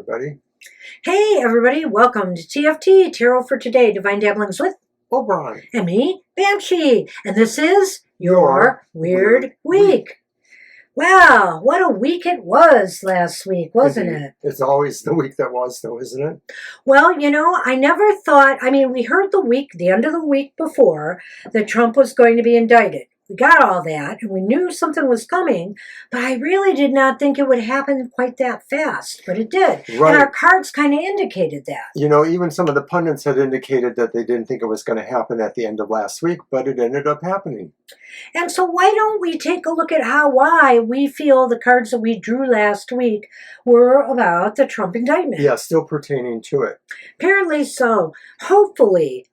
everybody. Hey, everybody. Welcome to TFT, Tarot for Today, Divine Dabblings with Oberon. and me, Banshee. And this is Your Weird Week. Wow, what a week it was last week, wasn't Indeed. it? It's always the week that was, though, isn't it? Well, I never thought, we heard the end of the week before, that Trump was going to be indicted. We got all that, and we knew something was coming, but I really did not think it would happen quite that fast, but it did. Right. And our cards kind of indicated that. Even some of the pundits had indicated that they didn't think it was going to happen at the end of last week, but it ended up happening. And so why don't we take a look at why we feel the cards that we drew last week were about the Trump indictment. Yeah, still pertaining to it. Apparently so. Hopefully,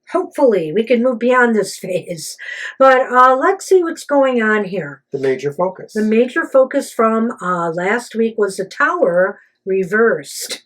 we can move beyond this phase. But let's see what's going on here. The major focus. The major focus from last week was the Tower reversed,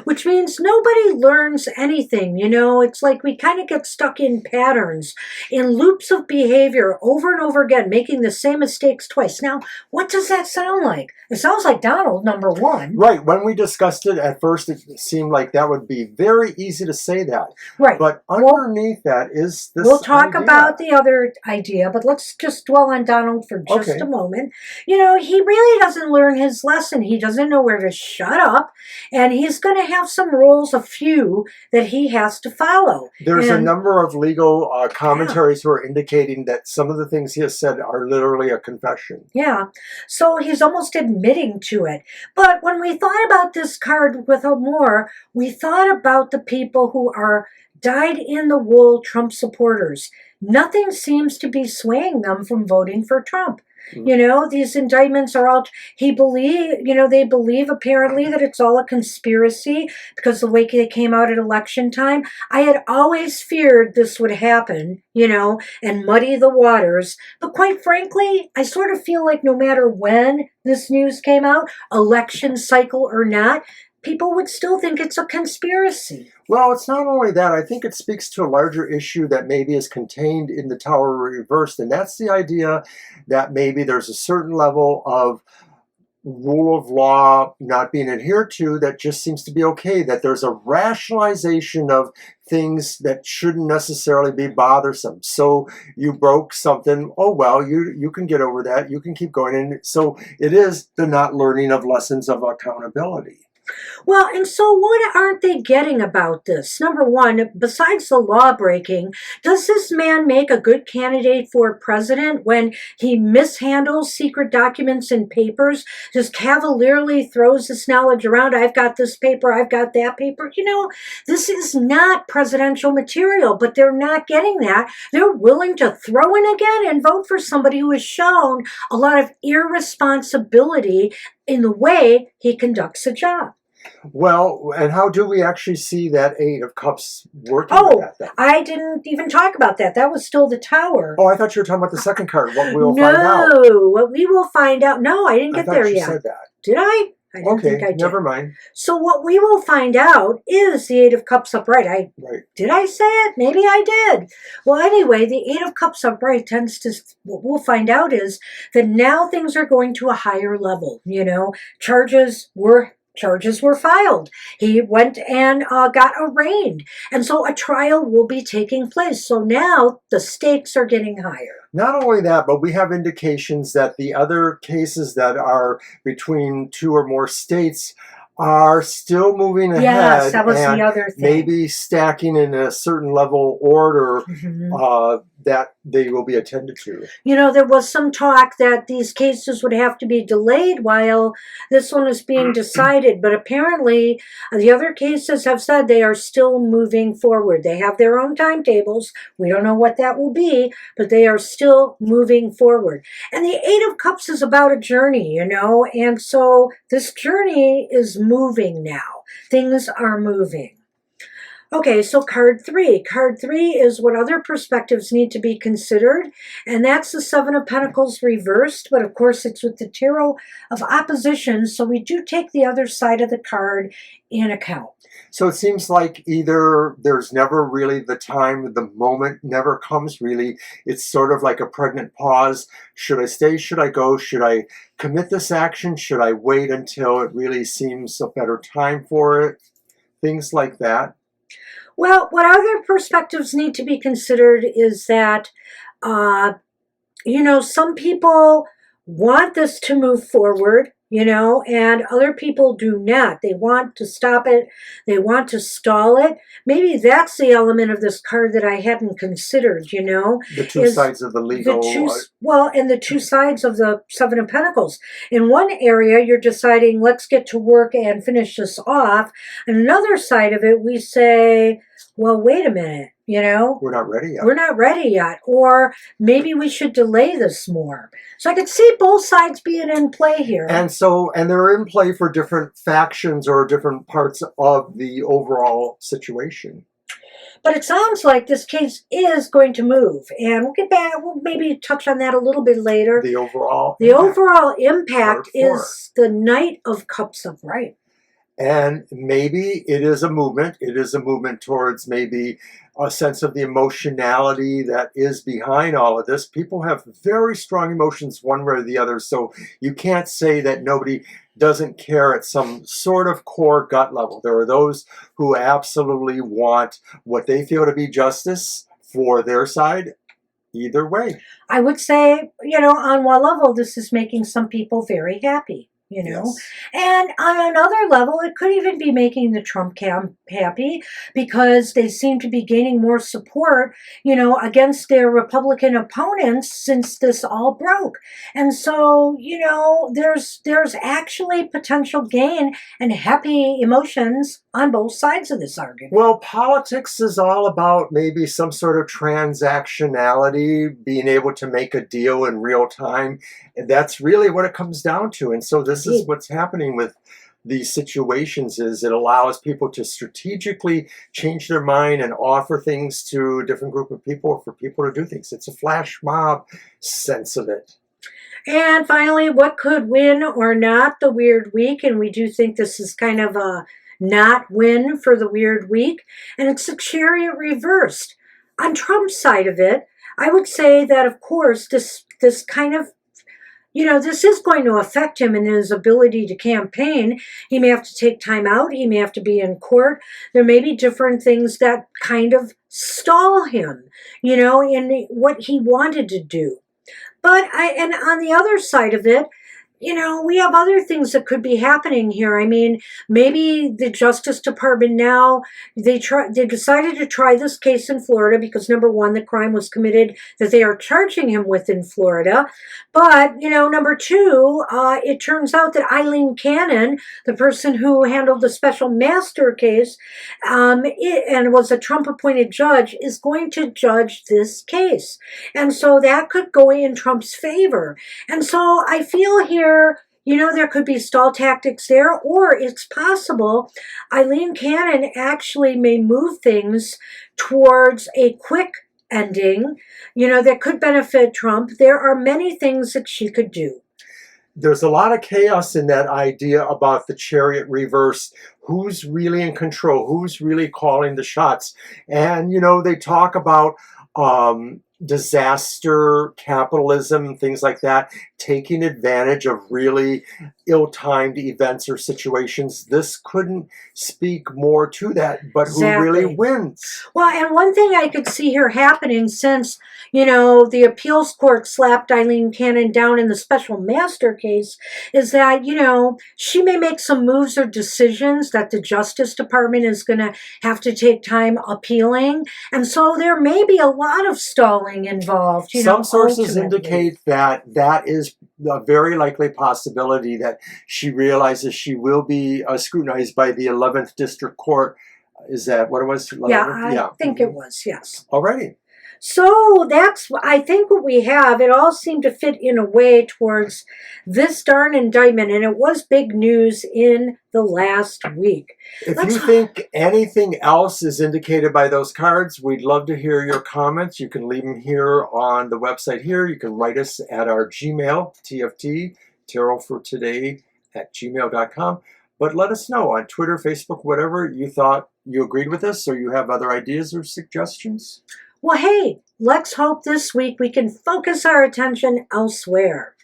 which means nobody learns anything. It's like we kind of get stuck in patterns, in loops of behavior over and over again, making the same mistakes twice. Now, what does that sound like? It sounds like Donald, number one. Right. When we discussed it at first, it seemed like that would be very easy to say that. Right. But underneath that is this We'll talk idea. about the other idea, but let's just dwell on Donald for just a moment. He really doesn't learn his lesson. He doesn't know where to shut up, and he's going to have some rules, a few, that he has to follow. There's a number of legal commentaries who are indicating that some of the things he has said are literally a confession. Yeah, so he's almost admitting to it. But when we thought about this card with more, we thought about the people who are dyed-in-the-wool Trump supporters. Nothing seems to be swaying them from voting for Trump. These indictments are all, they believe apparently that it's all a conspiracy because the way they came out at election time. I had always feared this would happen, and muddy the waters. But quite frankly, I sort of feel like no matter when this news came out, election cycle or not, people would still think it's a conspiracy. Well, it's not only that. I think it speaks to a larger issue that maybe is contained in the Tower reversed, and that's the idea that maybe there's a certain level of rule of law not being adhered to that just seems to be okay, that there's a rationalization of things that shouldn't necessarily be bothersome. So you broke something, oh well, you can get over that, you can keep going. And so it is the not learning of lessons of accountability. Well, and so what aren't they getting about this? Number one, besides the law breaking, does this man make a good candidate for president when he mishandles secret documents and papers, just cavalierly throws this knowledge around? I've got this paper, I've got that paper. This is not presidential material, but they're not getting that. They're willing to throw in again and vote for somebody who has shown a lot of irresponsibility in the way he conducts a job. Well, and how do we actually see that Eight of Cups working with that then? I didn't even talk about that. That was still the Tower. Oh, I thought you were talking about the second card. What we'll find out. No, what we will find out. No, I didn't get there yet. I thought you said that. Did I? I didn't think I did. Never mind. So what we will find out is the Eight of Cups upright. Did I say it? Maybe I did. Well, anyway, the Eight of Cups upright tends to, what we'll find out is that now things are going to a higher level. Charges were filed. He went and got arraigned. And so a trial will be taking place. So now the stakes are getting higher. Not only that, but we have indications that the other cases that are between two or more states are still moving ahead. Yes, that was the other thing. Maybe stacking in a certain level order that they will be attended to. There was some talk that these cases would have to be delayed while this one is being decided, but apparently the other cases have said they are still moving forward. They have their own timetables. We don't know what that will be, but they are still moving forward. And the Eight of Cups is about a journey, and so this journey is moving now. Things are moving. Okay, so card three. Card three is what other perspectives need to be considered, and that's the Seven of Pentacles reversed, but of course it's with the Tarot of Opposition, so we do take the other side of the card in account. So it seems like either there's never really the time, the moment never comes really. It's sort of like a pregnant pause. Should I stay? Should I go? Should I commit this action? Should I wait until it really seems a better time for it? Things like that. Well, what other perspectives need to be considered is that, some people want this to move forward, and other people do not. They want to stop it. They want to stall it. Maybe that's the element of this card that I hadn't considered, The two sides of the legal. And the two sides of the Seven of Pentacles. In one area, you're deciding, let's get to work and finish this off. And another side of it, we say, well, wait a minute, We're not ready yet. we're not ready yet, or maybe we should delay this more. So I could see both sides being in play here. And they're in play for different factions or different parts of the overall situation. But it sounds like this case is going to move, and we'll get back. We'll maybe touch on that a little bit later. The overall impact is the Knight of Cups upright. And maybe it is a movement. It is a movement towards maybe a sense of the emotionality that is behind all of this. People have very strong emotions one way or the other. So you can't say that nobody doesn't care at some sort of core gut level. There are those who absolutely want what they feel to be justice for their side. Either way. I would say, on one level, this is making some people very happy. Yes. And on another level, it could even be making the Trump camp happy because they seem to be gaining more support, against their Republican opponents since this all broke. And so, there's actually potential gain and happy emotions on both sides of this argument. Well, politics is all about maybe some sort of transactionality, being able to make a deal in real time. And that's really what it comes down to. And so this is what's happening with these situations is it allows people to strategically change their mind and offer things to a different group of people for people to do things. It's a flash mob sense of it. And finally, what could win or not the weird week? And we do think this is kind of a not win for the weird week. And it's the Chariot reversed. On Trump's side of it, I would say that, of course, this kind of this is going to affect him in his ability to campaign. He may have to take time out. He may have to be in court. There may be different things that kind of stall him, in what he wanted to do. And on the other side of it, we have other things that could be happening here. I mean, maybe the Justice Department now, they decided to try this case in Florida because, number one, the crime was committed that they are charging him with in Florida. But, number two, it turns out that Eileen Cannon, the person who handled the special master case and was a Trump-appointed judge, is going to judge this case. And so that could go in Trump's favor. And so I feel here, there could be stall tactics there, or it's possible Eileen Cannon actually may move things towards a quick ending, that could benefit Trump. There are many things that she could do. There's a lot of chaos in that idea about the Chariot reverse. Who's really in control? Who's really calling the shots? And, they talk about disaster capitalism, things like that, taking advantage of really ill-timed events or situations. This couldn't speak more to that, but Exactly. Who really wins? Well, and one thing I could see here happening since, the appeals court slapped Eileen Cannon down in the special master case is that, she may make some moves or decisions that the Justice Department is going to have to take time appealing. And so there may be a lot of stalling involved. Some sources ultimately indicate that is a very likely possibility that she realizes she will be scrutinized by the 11th District Court. Is that what it was? 11th? Yeah, I think it was, yes. Alrighty. So that's, I think, what we have. It all seemed to fit in a way towards this darn indictment, and it was big news in the last week. If you think anything else is indicated by those cards, we'd love to hear your comments. You can leave them here on the website here. You can write us at our Gmail, TFT, tarotfortoday@gmail.com. But let us know on Twitter, Facebook, whatever you thought you agreed with us, or you have other ideas or suggestions. Well, hey, let's hope this week we can focus our attention elsewhere.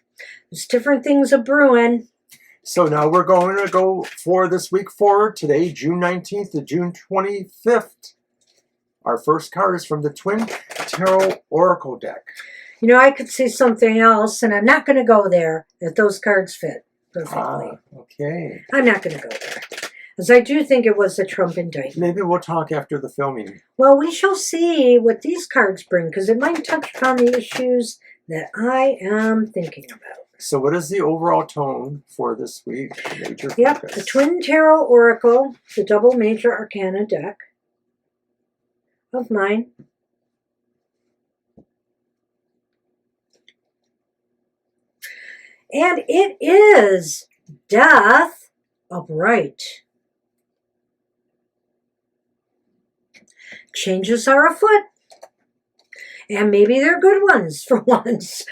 There's different things a-brewing. So now we're going to go for this week forward. Today, June 19th to June 25th. Our first card is from the Twin Tarot Oracle deck. You know, I could see something else, and I'm not going to go there if those cards fit perfectly. Okay. I'm not going to go there, as I do think it was a Trump indictment. Maybe we'll talk after the filming. Well, we shall see what these cards bring, because it might touch upon the issues that I am thinking about. So what is the overall tone for this week? Major Yep, focus. the Twin Tarot Oracle, the double major arcana deck of mine. And it is Death Upright. Changes are afoot. And maybe they're good ones for once.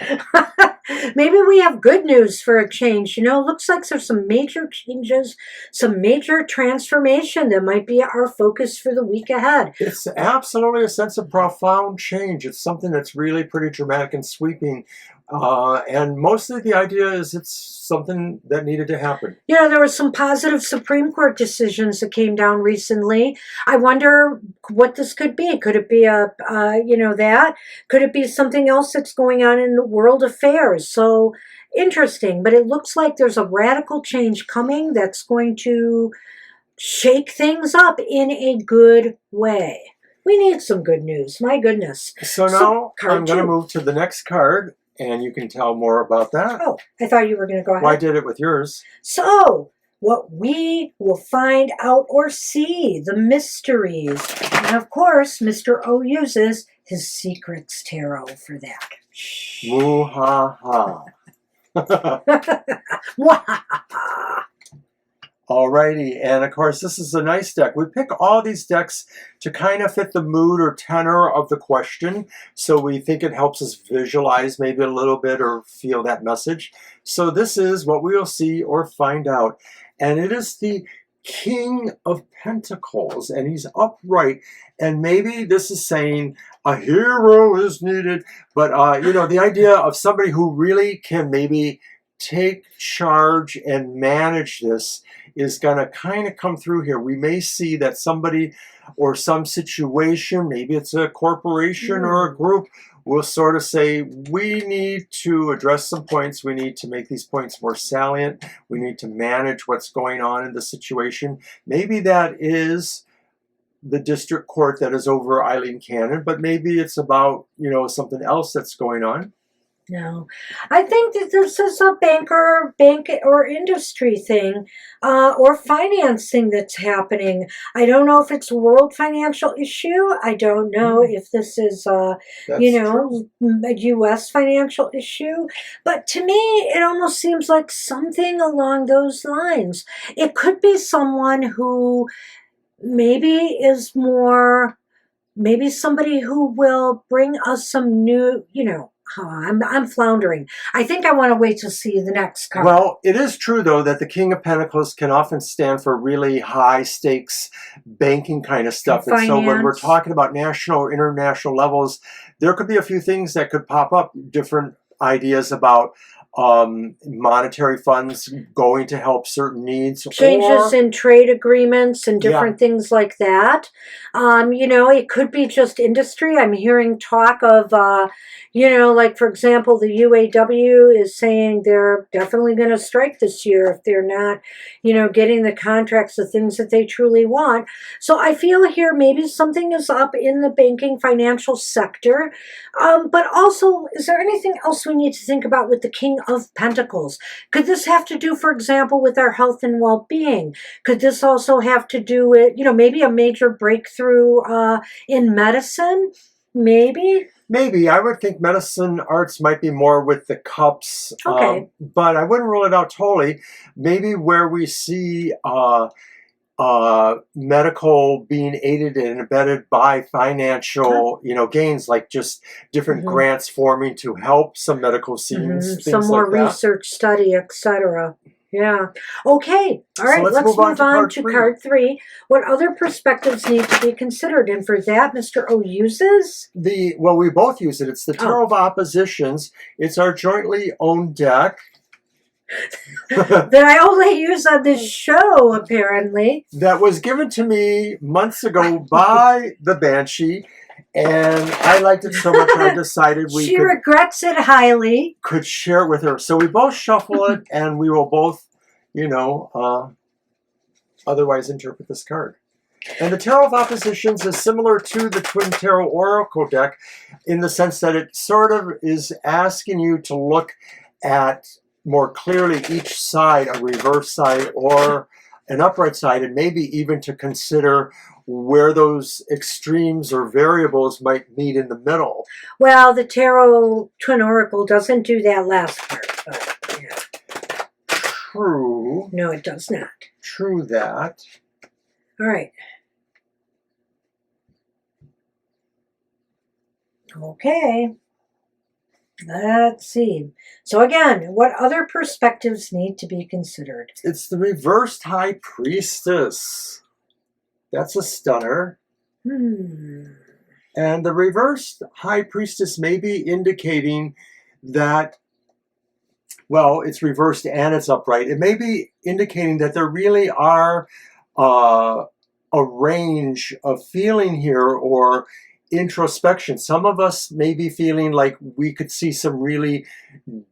Maybe we have good news for a change. You know, it looks like there's some major changes, some major transformation that might be our focus for the week ahead. It's absolutely a sense of profound change. It's something that's really pretty dramatic and sweeping. And mostly the idea is it's something that needed to happen. You know, there were some positive Supreme Court decisions that came down recently. I wonder what this could be. Could it be that? Could it be something else that's going on in the world affairs? So interesting. But it looks like there's a radical change coming that's going to shake things up in a good way. We need some good news. My goodness. So now I'm going to move to the next card. And you can tell more about that. Oh, I thought you were going to go ahead. Well, I did it with yours. So, what we will find out or see, the mysteries. And of course, Mr. O uses his Secrets Tarot for that. Moo-ha-ha. Alrighty, and of course this is a nice deck. We pick all these decks to kind of fit the mood or tenor of the question, so we think it helps us visualize maybe a little bit or feel that message. So this is what we will see or find out, and it is the King of Pentacles, and he's upright, and maybe this is saying a hero is needed, but you know, the idea of somebody who really can maybe take charge and manage this is going to kind of come through here. We may see that somebody or some situation, maybe it's a corporation or a group, will sort of say, we need to address some points. We need to make these points more salient. We need to manage what's going on in the situation. Maybe that is the district court that is over Eileen Cannon, but maybe it's about, you know, something else that's going on. No, I think that this is a bank or industry thing, or financing that's happening. I don't know if it's a world financial issue. I don't know if this is, a U.S. financial issue. But to me, it almost seems like something along those lines. It could be someone who maybe is more, maybe somebody who will bring us some new, I'm floundering. I think I want to wait to see the next card. Well, it is true, though, that the King of Pentacles can often stand for really high stakes banking kind of stuff. And so when we're talking about national or international levels, there could be a few things that could pop up, different ideas about monetary funds going to help certain needs. Changes in trade agreements and different things like that. It could be just industry. I'm hearing talk of, like, for example, the UAW is saying they're definitely going to strike this year if they're not, getting the contracts, the things that they truly want. So I feel here maybe something is up in the banking financial sector. But also, is there anything else we need to think about with the King of Pentacles? Could this have to do, for example, with our health and well-being? Could this also have to do with, maybe a major breakthrough in medicine? Maybe. Maybe. I would think medicine arts might be more with the cups, Okay. but I wouldn't rule it out totally. Maybe where we see medical being aided and abetted by financial, gains, like just different Mhm. grants forming to help some medical scenes, Some things more like that. research study, etc. Yeah. Okay. All So right. let's Let's move on move to on card to three. card 3. What other perspectives need to be considered? And for that, Mr. O uses. Well, we both use it. It's the Oh. Tarot of Oppositions. It's our jointly owned deck. That I only use on this show, apparently. That was given to me months ago by the Banshee, and I liked it so much I decided we She regrets it highly. could share it with her. So we both shuffle it, and we will both, otherwise interpret this card. And the Tarot of Oppositions is similar to the Twin Tarot Oracle deck in the sense that it sort of is asking you to look at more clearly each side, a reverse side or an upright side, and maybe even to consider where those extremes or variables might meet in the middle. Well, the Tarot Twin Oracle doesn't do that last part, but yeah. True. No, it does not. True that. All right. Okay. Let's see. So again, what other perspectives need to be considered? It's the reversed High Priestess. That's a stunner. And the reversed High Priestess may be indicating that, well, it's reversed and it's upright. It may be indicating that there really are a range of feeling here or introspection. Some of us may be feeling like we could see some really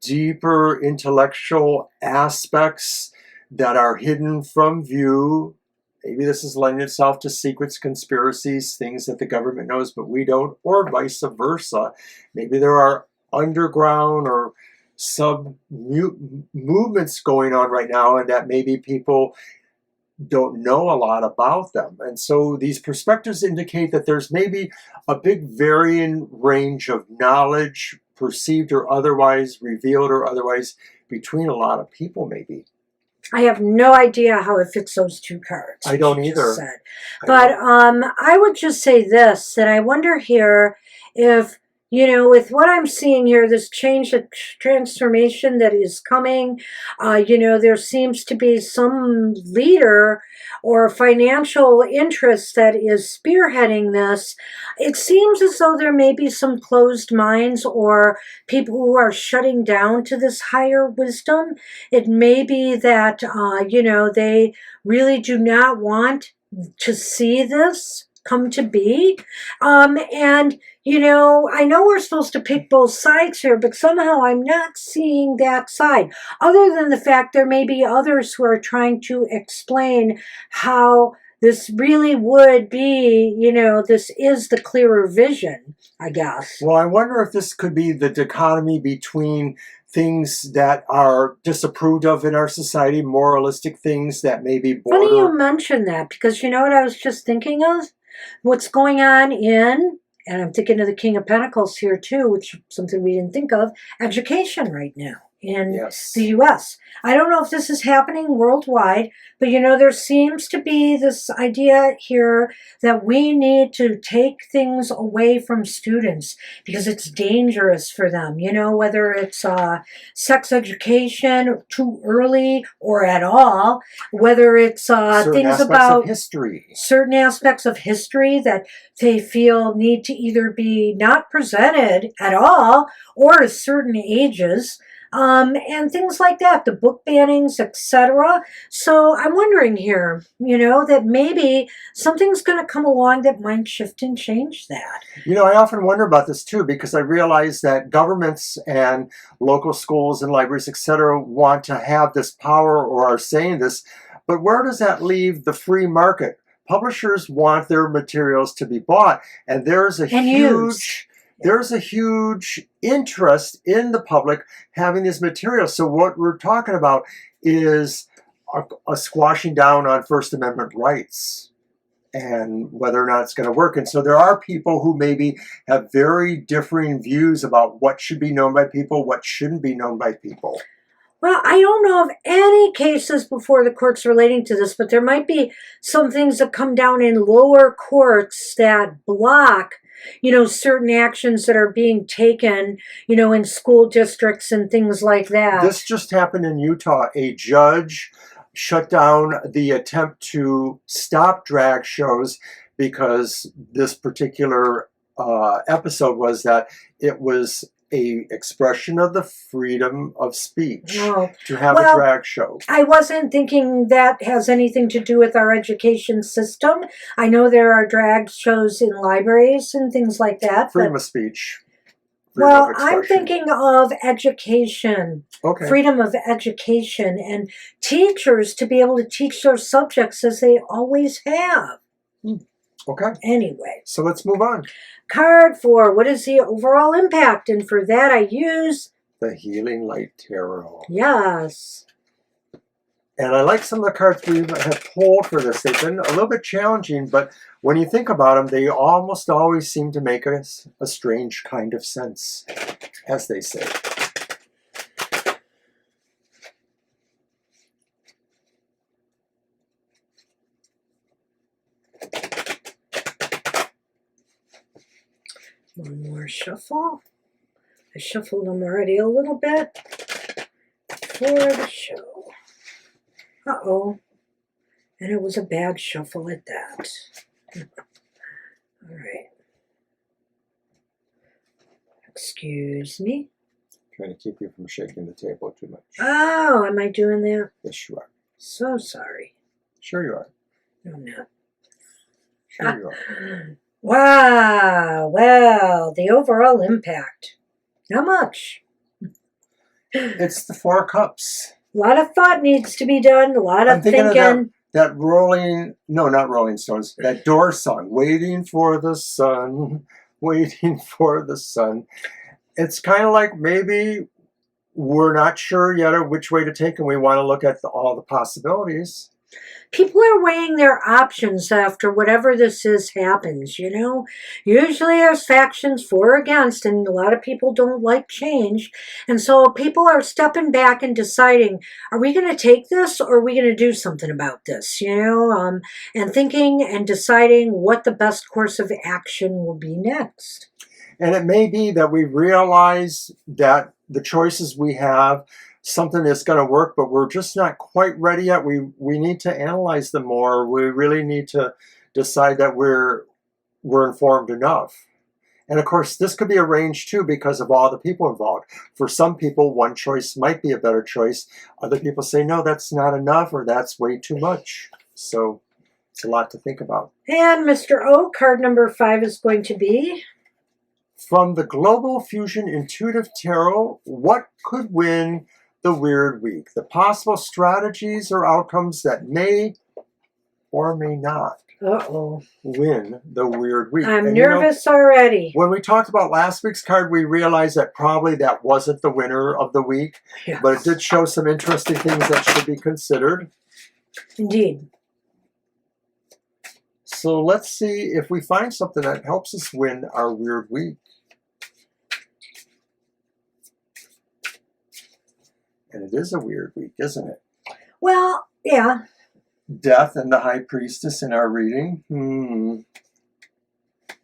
deeper intellectual aspects that are hidden from view. Maybe this is lending itself to secrets, conspiracies, things that the government knows but we don't, or vice versa. Maybe there are underground or sub movements going on right now, and that maybe people don't know a lot about them. And so these perspectives indicate that there's maybe a big varying range of knowledge, perceived or otherwise, revealed or otherwise, between a lot of people maybe. I have no idea how it fits those two cards. I don't either. But I would just say this, that I wonder here if, with what I'm seeing here, this change, the transformation that is coming, there seems to be some leader or financial interest that is spearheading this. It seems as though there may be some closed minds or people who are shutting down to this higher wisdom. It may be that, they really do not want to see this come to be. And, I know we're supposed to pick both sides here, but somehow I'm not seeing that side. Other than the fact there may be others who are trying to explain how this really would be, this is the clearer vision, I guess. Well, I wonder if this could be the dichotomy between things that are disapproved of in our society, moralistic things that may be border. Funny you mention that, because you know what I was just thinking of? What's going on in, and I'm thinking of the King of Pentacles here too, which is something we didn't think of, education right now in the U.S. I don't know if this is happening worldwide, but there seems to be this idea here that we need to take things away from students because it's dangerous for them, whether it's sex education too early or at all, whether it's things about certain aspects of history that they feel need to either be not presented at all or at certain ages. And things like that, the book bannings, etc. So I'm wondering here, that maybe something's going to come along that might shift and change that. I often wonder about this too, because I realize that governments and local schools and libraries, etc., want to have this power or are saying this, but where does that leave the free market? Publishers want their materials to be bought, and there's a huge interest in the public having this material. So what we're talking about is a squashing down on First Amendment rights. and whether or not it's going to work. And so there are people who maybe have very differing views about what should be known by people, what shouldn't be known by people. Well, I don't know of any cases before the courts relating to this, but there might be some things that come down in lower courts that block, certain actions that are being taken, in school districts and things like that. This just happened in Utah. A judge shut down the attempt to stop drag shows because this particular episode was that it was a expression of the freedom of speech to have a drag show. I wasn't thinking that has anything to do with our education system. I know there are drag shows in libraries and things like that. Freedom of speech. Well, I'm thinking of education, okay. Freedom of education, and teachers to be able to teach their subjects as they always have. Okay. Anyway. So let's move on. Card 4, what is the overall impact? And for that I use the Healing Light Tarot. Yes. And I like some of the cards we have pulled for this. They've been a little bit challenging, but when you think about them, they almost always seem to make us a strange kind of sense, as they say. One more shuffle. I shuffled them already a little bit for the show. Uh-oh. And it was a bad shuffle at that. All right. Excuse me. Trying to keep you from shaking the table too much. Oh, am I doing that? Yes, you are. So sorry. Sure you are. No, I'm not. Sure you are. Wow. Well, the overall impact. Not much. It's the Four of Cups. A lot of thought needs to be done. A lot of thinking. Of that rolling, no, not Rolling Stones, that Doors song, Waiting for the Sun, Waiting for the Sun. It's kind of like maybe we're not sure yet of which way to take, and we want to look at all the possibilities. People are weighing their options after whatever this is happens, Usually there's factions for or against, and a lot of people don't like change. And so people are stepping back and deciding, are we going to take this or are we going to do something about this, and thinking and deciding what the best course of action will be next. And it may be that we realize that the choices we have, something that's going to work, but we're just not quite ready yet. We need to analyze them more. We really need to decide that we're informed enough. And of course, this could be arranged too because of all the people involved. For some people, one choice might be a better choice. Other people say, no, that's not enough, or that's way too much. So it's a lot to think about. And Mr. O, card number 5 is going to be... From the Global Fusion Intuitive Tarot, what could win the weird week? The possible strategies or outcomes that may or may not win the weird week. I'm nervous already. When we talked about last week's card, we realized that probably that wasn't the winner of the week, but it did show some interesting things that should be considered. Indeed. So let's see if we find something that helps us win our weird week. And it is a weird week, isn't it? Well, yeah. Death and the High Priestess in our reading?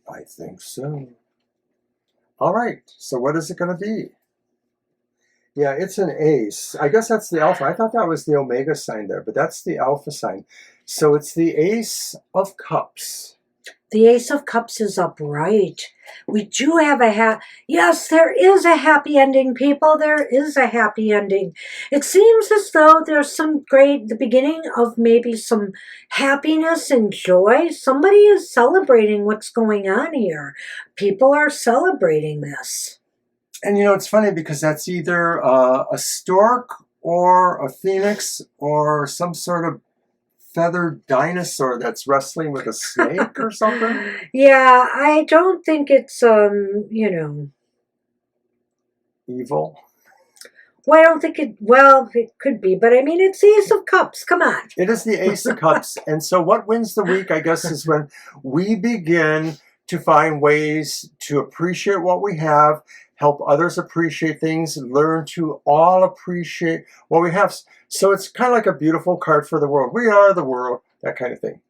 I think so. All right, so what is it going to be? Yeah, it's an ace. I guess that's the alpha. I thought that was the omega sign there, but that's the alpha sign. So it's the Ace of Cups. The Ace of Cups is upright. We do have yes, there is a happy ending, people. There is a happy ending. It seems as though there's the beginning of maybe some happiness and joy. Somebody is celebrating what's going on here. People are celebrating this. And it's funny because that's either a stork or a phoenix or some sort of feathered dinosaur that's wrestling with a snake or something. Yeah, I don't think it's, Evil? Well, I don't think it, well, it could be, but I mean, it's the Ace of Cups. Come on. It is the Ace of Cups. And so what wins the week, I guess, is when we begin to find ways to appreciate what we have, help others appreciate things, learn to all appreciate what we have. So it's kind of like a beautiful card for the world. We are the world, that kind of thing.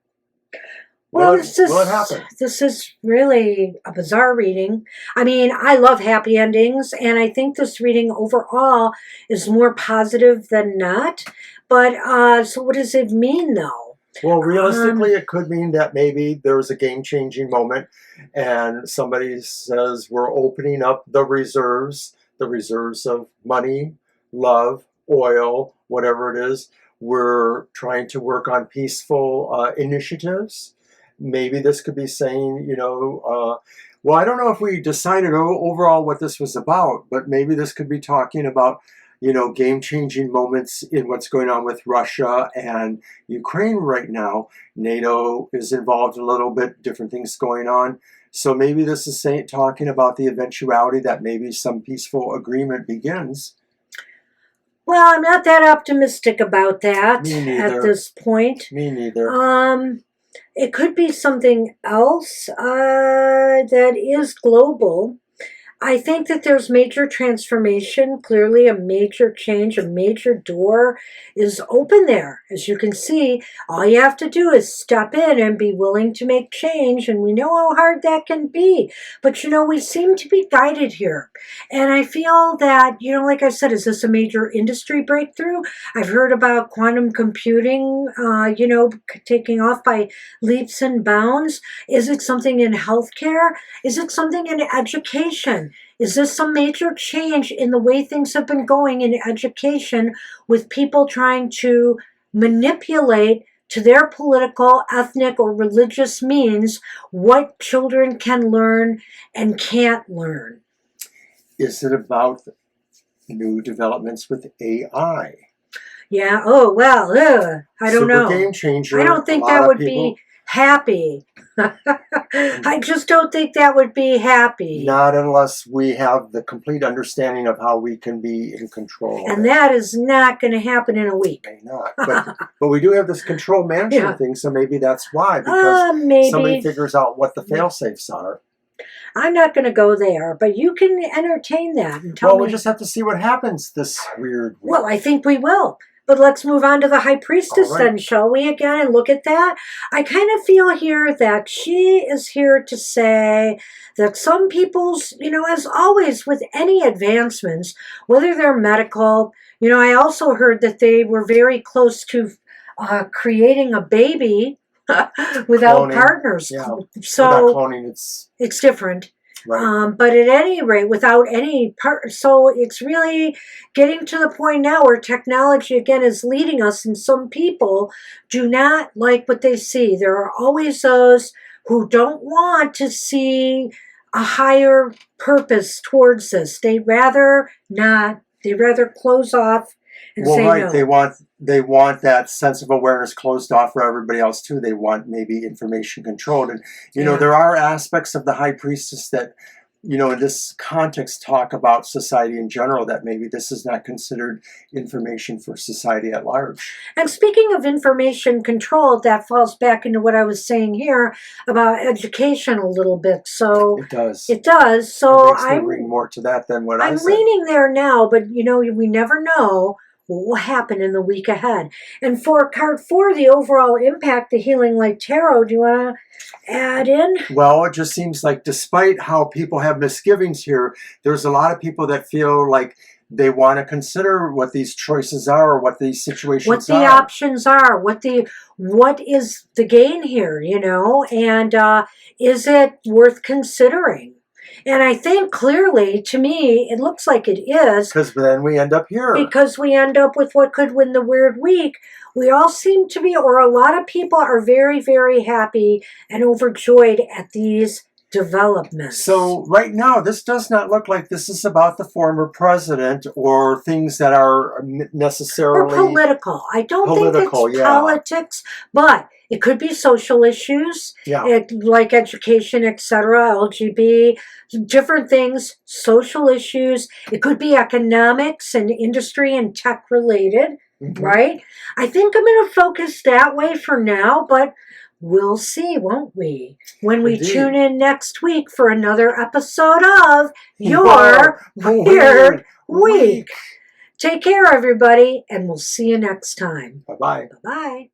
Well, Will it happen? This is really a bizarre reading. I mean, I love happy endings, and I think this reading overall is more positive than not. But so what does it mean, though? Well, realistically, it could mean that maybe there was a game-changing moment and somebody says we're opening up the reserves of money, love, oil, whatever it is. We're trying to work on peaceful initiatives. Maybe this could be saying, well, I don't know if we decided overall what this was about, but maybe this could be talking about game-changing moments in what's going on with Russia and Ukraine right now. NATO is involved a little bit, different things going on. So maybe this is talking about the eventuality that maybe some peaceful agreement begins. Well, I'm not that optimistic about that Me neither. at this point. Me neither. It could be something else that is global. I think that there's major transformation, clearly a major change, a major door is open there. As you can see, all you have to do is step in and be willing to make change, and we know how hard that can be. But, we seem to be guided here. And I feel that, like I said, is this a major industry breakthrough? I've heard about quantum computing, taking off by leaps and bounds. Is it something in healthcare? Is it something in education? Is this some major change in the way things have been going in education with people trying to manipulate to their political, ethnic, or religious means what children can learn and can't learn? Is it about new developments with AI? Yeah, oh, well, I don't know. Super game changer. I don't think that would be happy. I just don't think that would be happy. Not unless we have the complete understanding of how we can be in control. And that is not going to happen in a week. May not. But we do have this control management thing, so maybe that's why. Because somebody figures out what the fail-safes are. I'm not going to go there, but you can entertain that and tell me. Well, we just have to see what happens this weird week. Well, I think we will. But let's move on to the High Priestess then, shall we, again, and look at that? I kind of feel here that she is here to say that some people's, as always with any advancements, whether they're medical, I also heard that they were very close to creating a baby without cloning. partners. Yeah. So without cloning, it's different. Right. But at any rate, without any part, so it's really getting to the point now where technology again is leading us, and some people do not like what they see. There are always those who don't want to see a higher purpose towards this. They'd rather not. They'd rather close off and say no. They want that sense of awareness closed off for everybody else too. They want maybe information controlled. And, there are aspects of the High Priestess that, in this context talk about society in general, that maybe this is not considered information for society at large. And speaking of information control, that falls back into what I was saying here about education a little bit. So it does. It does. So I'm leaning more to that than what I said. I'm leaning there now, but we never know what will happen in the week ahead. And for card 4, the overall impact, the Healing Light Tarot, do you want to add in? Well, it just seems like despite how people have misgivings here, there's a lot of people that feel like they want to consider what these choices are or what these situations are. What the options are, what is the gain here, and is it worth considering? And I think clearly, to me, it looks like it is. Because then we end up here. Because we end up with what could win the weird week. We all seem to be, or a lot of people are very, very happy and overjoyed at these developments. So right now, this does not look like this is about the former president or things that are necessarily... Or political. I don't think it's politics, but it could be social issues, like education, etc., LGBT, different things, social issues. It could be economics and industry and tech related, right? I think I'm going to focus that way for now, but we'll see, won't we? When we tune in next week for another episode of Your Weird Week. Take care, everybody, and we'll see you next time. Bye-bye. Bye-bye.